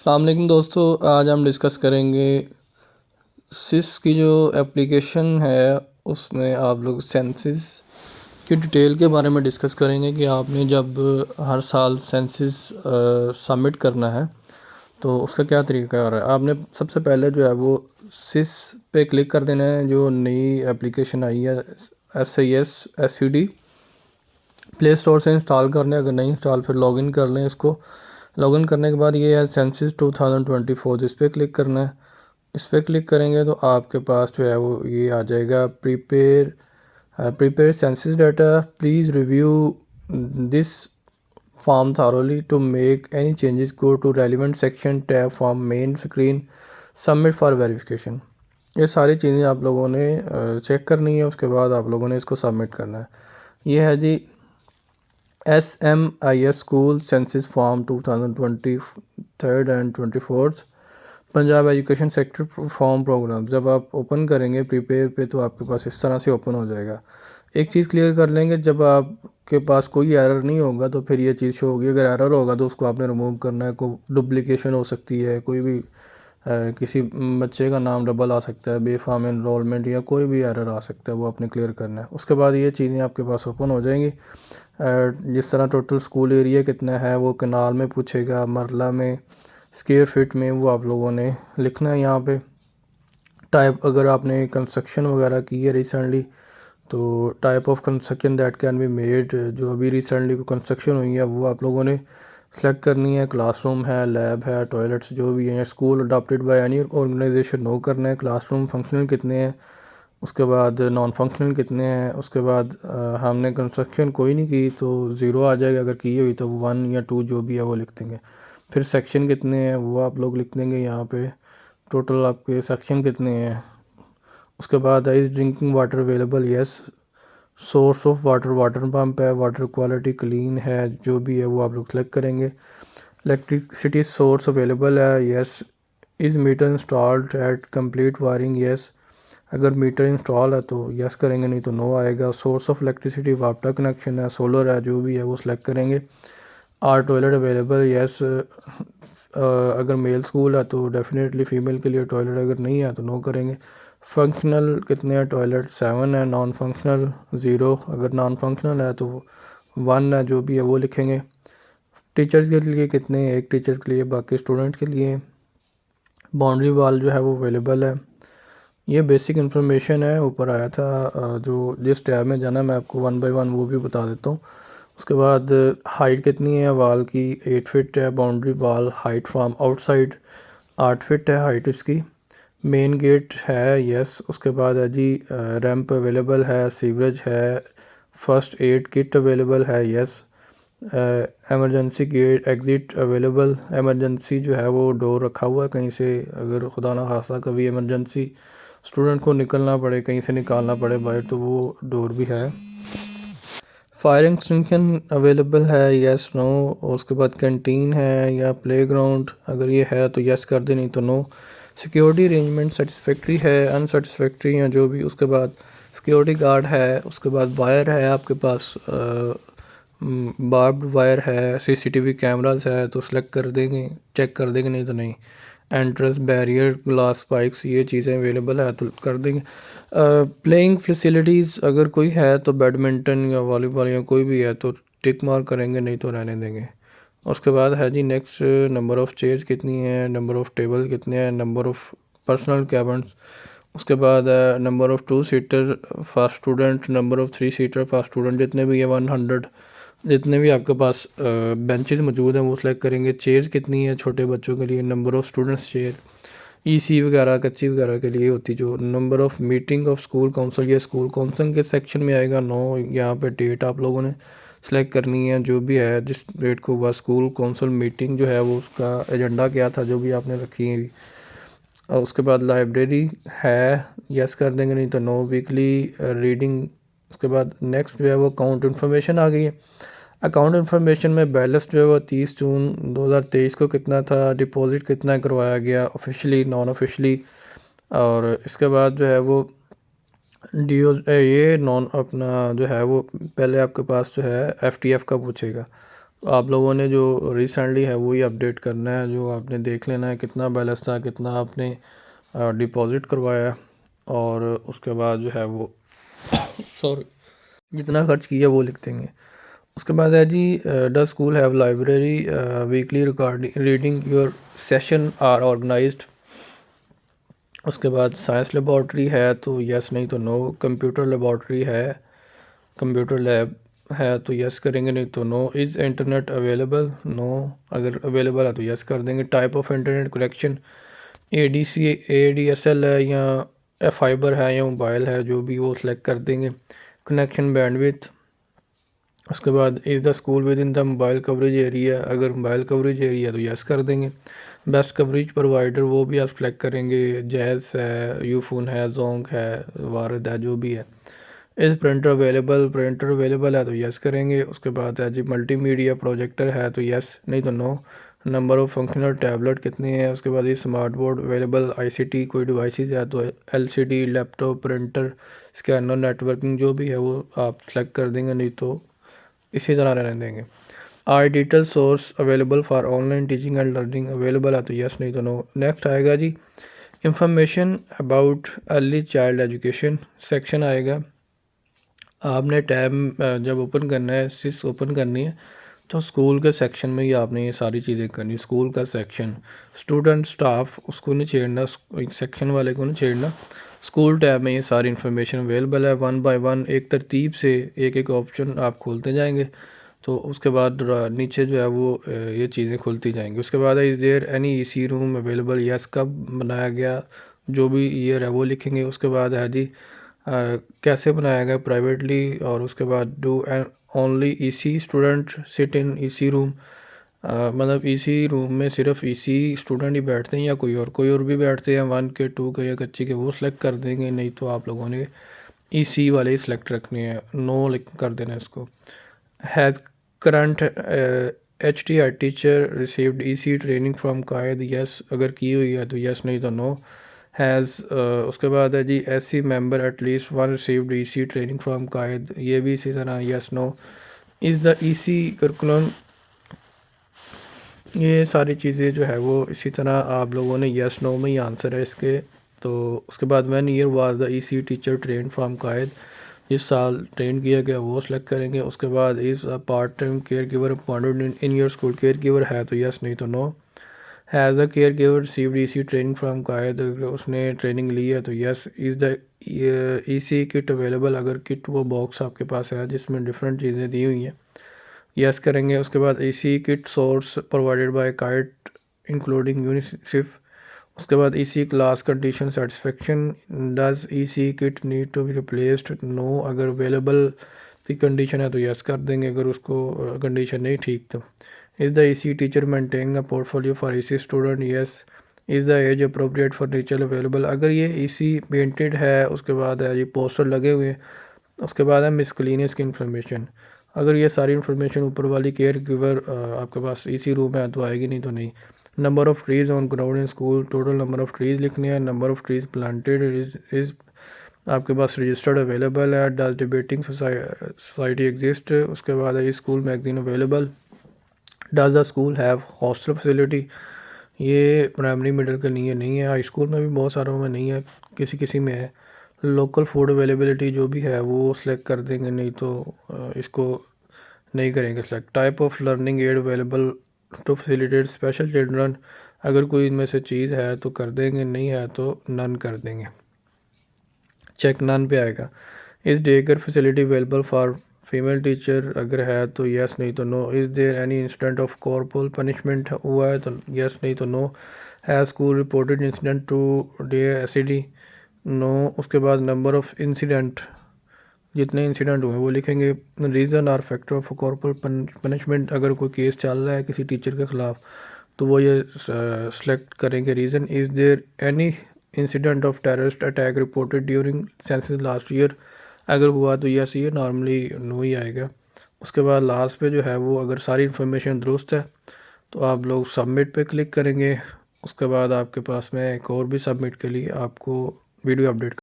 अस्सलाम वालेकुम दोस्तों, आज हम डिस्कस करेंगे सिस की जो एप्लीकेशन है उसमें आप लोग सेंसिस की डिटेल के बारे में डिस्कस करेंगे कि आपने जब हर साल सेंसिस सबमिट करना है तो उसका क्या तरीका है। आपने सबसे पहले जो है वो सिस पे क्लिक कर देना है। जो नई एप्लीकेशन आई है SIS प्ले स्टोर से इंस्टॉल कर लें, अगर नहीं इंस्टॉल फिर लॉगिन कर लें इसको। लॉगिन करने के बाद ये है सेंसिस 2024, इस पर क्लिक करना है। इस पर क्लिक करेंगे तो आपके पास जो है वो ये आ जाएगा, prepare census data, please review this form thoroughly to make any changes, go to relevant section, tab form main screen, submit for verification. ये सारी चीज़ें आप लोगों ने चेक करनी है, उसके बाद आप लोगों ने इसको सबमिट करना है। ये है जी SMIS school census form 2023 and 24 Punjab education sector form program. जब आप ओपन करेंगे प्रिपेयर पे तो आपके पास इस तरह से ओपन हो जाएगा। एक चीज़ क्लियर कर लेंगे, जब आपके पास कोई एरर नहीं होगा तो फिर ये चीज़ शो होगी। अगर एरर होगा तो उसको आपने रिमूव करना है। कोई डुप्लीकेशन हो सकती है, कोई भी किसी बच्चे का नाम डबल आ सकता है, बेफाम एनरोलमेंट या कोई भी एरर आ सकता है, वो आपने क्लियर करना है। उसके बाद ये चीज़ें आपके पास ओपन हो जाएंगी। जिस तरह टोटल स्कूल एरिया कितना है वो कनाल में पूछेगा, मरला में, स्क्वायर फीट में, वो आप लोगों ने लिखना है यहाँ पे। टाइप, अगर आपने कंस्ट्रक्शन वगैरह की है रिसेंटली तो type of construction that can be made, जो अभी रिसेंटली कंस्ट्रक्शन हुई है वो आप लोगों ने सेलेक्ट करनी है। क्लासरूम है, लैब है, टॉयलेट्स जो भी हैं। School adopted by any organisation no करना है। क्लासरूम फंक्शनल कितने हैं, उसके बाद नॉन फंक्शनल कितने हैं। उसके बाद हमने कंस्ट्रक्शन कोई नहीं की तो ज़ीरो आ जाएगा, अगर की हुई तो 1 या 2 जो भी है वो लिख देंगे। फिर सेक्शन कितने हैं वो आप लोग लिख देंगे यहाँ पे, टोटल आपके सेक्शन कितने हैं। उसके बाद is drinking water available, yes. Source of water, water pump है। वाटर क्वालिटी क्लीन है, जो भी है वो आप लोग सेलेक्ट करेंगे। इलेक्ट्रिसिटी सोर्स अवेलेबल है, yes. Is meter installed at complete wiring, yes. अगर मीटर इंस्टॉल है तो यस करेंगे, नहीं तो नो आएगा। Source of electricity water connection है, सोलर है, जो भी है वो सिलेक्ट करेंगे। Are toilet available, yes. अगर मेल स्कूल है तो डेफिनेटली फ़ीमेल के लिए टॉयलेट, अगर नहीं है तो नो करेंगे। फंक्शनल कितने हैं टॉयलेट, 7 है। नॉन फंक्शनल 0, अगर नॉन फंक्शनल है तो 1 है, जो भी है वो लिखेंगे। टीचर्स के लिए कितने हैं, एक टीचर के लिए, बाकी स्टूडेंट के लिए। बाउंड्री वाल जो है वो अवेलेबल है। ये बेसिक इन्फॉर्मेशन है, ऊपर आया था। जो जिस टैब में जाना मैं आपको 1 बाय 1 वो भी बता देता हूँ। उसके बाद हाइट कितनी है वाल की, 8 फीट है। Boundary wall height from outside 8 feet है हाइट इसकी। मेन गेट है, यस। उसके बाद है जी रैंप अवेलेबल है, सीवरेज है, फर्स्ट एड किट अवेलेबल है, yes. Emergency gate exit available, emergency जो है वो डोर रखा हुआ है कहीं से, अगर खुदा ना खास्ता कभी इमरजेंसी स्टूडेंट को निकलना पड़े, कहीं से निकालना पड़े बाहर, तो वो डोर भी है। फायर एक्सटिंक्शन अवेलेबल है, यस नो। और उसके बाद कैंटीन है या प्लेग्राउंड, अगर ये है तो यस कर दे, नहीं तो नो। सिक्योरिटी अरेंजमेंट सेटिस्फैक्ट्री है, अनसेटिस्फैक्ट्री या जो भी। उसके बाद सिक्योरिटी गार्ड है। उसके बाद वायर है आपके पास, बार्ब्ड वायर है। सीसीटीवी कैमरास है तो सिलेक्ट कर देंगे, चेक कर देंगे, नहीं तो नहीं। एंट्रेंस बैरियर, ग्लास स्पाइक्स, ये चीज़ें अवेलेबल है तो कर देंगे। प्लेइंग फैसिलिटीज़ अगर कोई है तो बैडमिंटन या वॉलीबॉल या कोई भी है तो टिक मार्क करेंगे, नहीं तो रहने देंगे। उसके बाद है जी नेक्स्ट, नंबर ऑफ़ चेयर्स कितनी है, नंबर ऑफ़ टेबल कितने हैं, नंबर ऑफ़ पर्सनल कैबिन्स। उसके बाद number of 2 seater for student, number of 3 seater for student, जितने भी है 100, जितने भी आपके पास बेंचेस मौजूद हैं वो सेलेक्ट करेंगे। चेयर्स कितनी है छोटे बच्चों के लिए, number of students chair. EC वगैरह, कच्ची वगैरह के लिए होती जो। Number of meeting of school council, ये स्कूल काउंसिल के सेक्शन में आएगा, नो। यहाँ पे डेट आप लोगों ने सेलेक्ट करनी है, जो भी है जिस डेट को हुआ स्कूल काउंसिल मीटिंग जो है वो, उसका एजेंडा क्या था, जो भी आपने रखी है। और उसके बाद लाइब्रेरी है, यस कर देंगे, नहीं तो नो। Weekly reading. उसके बाद नेक्स्ट जो है वो अकाउंट इन्फॉर्मेशन आ गई है। अकाउंट इन्फॉर्मेशन में बैलेंस जो है वो 30 जून 2023 को कितना था, डिपॉजिट कितना करवाया गया ऑफिशियली, नॉन ऑफिशियली। और इसके बाद जो है वो डी ये नॉन अपना जो है वो पहले आपके पास जो है FTF का पूछेगा, आप लोगों ने जो रिसेंटली है वही अपडेट करना है, जो आपने देख लेना है कितना बैलेंस था, कितना आपने डिपॉज़िट करवाया, और उसके बाद जो है वो सॉरी जितना खर्च किया वो लिख देंगे। उसके बाद है जी, the school have library weekly recording reading your session are organised. उसके बाद साइंस लेबॉर्ट्री है तो यस, नहीं तो नो। कंप्यूटर लेबॉर्ट्री है, कंप्यूटर लैब है तो यस करेंगे, नहीं तो no. Is internet available, no. अगर अवेलेबल है तो यस कर देंगे। Type of internet connection ADSL है या फाइबर है या मोबाइल है, जो भी वो सिलेक्ट कर देंगे। कनेक्शन बैंडविड्थ, उसके बाद is the school with in the mobile coverage area, अगर मोबाइल कवरेज एरिया तो यस कर देंगे। बेस्ट कवरेज प्रोवाइडर वो भी आप सेलेक्ट करेंगे, जैज़ है, यूफोन है, जोंक है, वारद है, जो भी है। इस प्रिंटर अवेलेबल, प्रिंटर अवेलेबल है तो यस करेंगे। उसके बाद है जी मल्टीमीडिया प्रोजेक्टर है तो यस, नहीं तो no. Number of functional tablet कितने हैं। उसके बाद ये स्मार्ट बोर्ड अवेलेबल, ICT कोई डिवाइसेस है तो LCD, laptop, printer, scanner, networking जो भी है वो आप सेलेक्ट कर देंगे, नहीं तो इसी तरह रहने देंगे। Are digital source available for online teaching and learning available है तो यस, नहीं तो नो। नेक्स्ट आएगा जी information about early child education section आएगा। आपने टैब जब ओपन करना है, सिस ओपन करनी है, तो स्कूल के सेक्शन में ही आपने ये सारी चीज़ें करनी। स्कूल का सेक्शन, स्टूडेंट, स्टाफ, उसको नहीं छेड़ना, सेक्शन वाले को नहीं छेड़ना। स्कूल टैब में ये सारी इन्फॉर्मेशन अवेलेबल है, वन बाय वन एक तरतीब से एक एक ऑप्शन आप खोलते जाएंगे, तो उसके बाद नीचे जो है वो ये चीज़ें खुलती जाएंगी। उसके बाद is there any EC room available, yes कब बनाया गया, जो भी ईयर है वो लिखेंगे। उसके बाद है जी कैसे बनाया गया, प्राइवेटली, और उसके बाद do only EC student sit in EC room, मतलब EC रूम में सिर्फ EC स्टूडेंट ही बैठते हैं या कोई और भी बैठते हैं, 1 के 2 के या कच्ची के, वो सिलेक्ट कर देंगे। नहीं तो आप लोगों ने EC वाले ही सिलेक्ट रखने हैं, नो लिख कर देना इसको। Has current HTI teacher received EC training from Quaid, yes अगर की हुई है तो यस, नहीं तो नो। हैज़ उसके बाद है जी SC member at least one received EC training from कायद, ये भी इसी तरह yes, no. Is the EC curriculum, ये सारी चीज़ें जो है वो इसी तरह आप लोगों ने यस नो में ही आंसर है इसके। तो उसके बाद when year was the EC teacher train from कायद, इस साल ट्रेन किया गया वो सिलेक्ट करेंगे। उसके बाद is a part time caregiver appointed in your school, caregiver है तो यस, नहीं तो no. Has a caregiver received EC training from कायद, उसने ट्रेनिंग ली है तो yes. Is the EC kit available, अगर किट वो बॉक्स आपके पास है जिसमें डिफरेंट चीज़ें दी हुई हैं, यस करेंगे। उसके बाद EC kit source provided by kite including UNICEF. उसके बाद EC class condition satisfaction, does EC kit need to be replaced, no. अगर अवेलेबल की कंडीशन है तो यस कर देंगे, अगर उसको कंडीशन नहीं ठीक तो। Is the EC teacher maintaining a portfolio for EC student, yes. Is the age appropriate for teacher available, अगर ये EC पेंटेड है, उसके बाद है ये पोस्टर लगे हुए हैं, उसके बाद है मिसक्लिनियस की इन्फॉर्मेशन, अगर ये सारी इन्फॉर्मेशन ऊपर वाली केयर गिवर आपके पास EC रूम है तो आएगी, नहीं तो नहीं। Number of trees on ground in school, total number of trees लिखने हैं। Number of trees planted is आपके पास रजिस्टर्ड अवेलेबल है। डज डिबेटिंग सोसाइटी एग्जिस्ट, उसके बाद है school magazine available. Does the school have hostel facility, ये primary middle के लिए नहीं है, हाई स्कूल में भी बहुत सारों में नहीं है, किसी किसी में है। लोकल फूड अवेलेबिलिटी जो भी है वो सिलेक्ट कर देंगे, नहीं तो इसको नहीं करेंगे select. Type of learning aid available to facilitate special children, अगर कोई इनमें से चीज़ है तो कर देंगे, नहीं है तो नन कर देंगे, चेक नन पे आएगा। Is day care facility available for female teacher, अगर है तो यस, नहीं तो no. Is there any incident of corporal punishment हुआ है तो यस, नहीं तो नो। है school reported incident to DACD, no. उसके बाद नंबर ऑफ़ इंसिडेंट, जितने इंसिडेंट हुए वो लिखेंगे। रीज़न और फैक्टर ऑफ कॉर्पोरल पनिशमेंट, अगर कोई केस चल रहा है किसी टीचर के ख़िलाफ़ तो वो ये सेलेक्ट करेंगे reason. Is there any incident of terrorist attack reported during census last year, अगर हुआ तो यस, ये नॉर्मली नो ही आएगा। उसके बाद लास्ट पे जो है वो अगर सारी इन्फॉर्मेशन दुरुस्त है तो आप लोग सबमिट पे क्लिक करेंगे। उसके बाद आपके पास में एक और भी सबमिट के लिए आपको वीडियो अपडेट